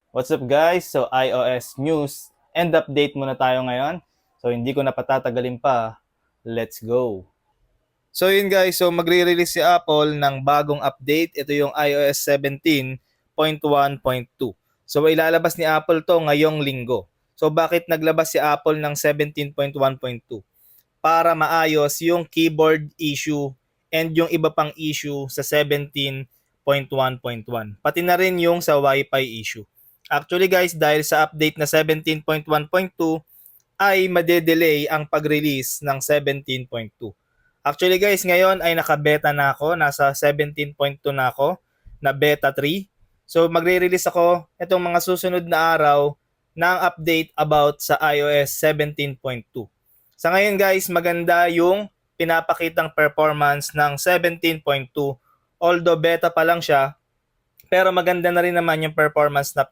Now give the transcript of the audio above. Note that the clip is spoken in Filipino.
What's up guys? So iOS news and update muna tayo ngayon. So hindi ko na patatagalin pa. Let's go! So yun guys, so magre-release si Apple ng bagong update. Ito yung iOS 17.1.2. So ilalabas ni Apple to ngayong linggo. So bakit naglabas si Apple ng 17.1.2? Para maayos yung keyboard issue and yung iba pang issue sa 17.1.1. Pati na rin yung sa Wi-Fi issue. Actually guys, dahil sa update na 17.1.2 ay madedelay ang pag-release ng 17.2. Actually guys, ngayon ay naka-beta na ako, nasa 17.2 na ako, na beta 3. So magre-release ako itong mga susunod na araw ng update about sa iOS 17.2. Sa ngayon guys, maganda yung pinapakitang performance ng 17.2. Although beta pa lang siya, pero maganda na rin naman yung performance na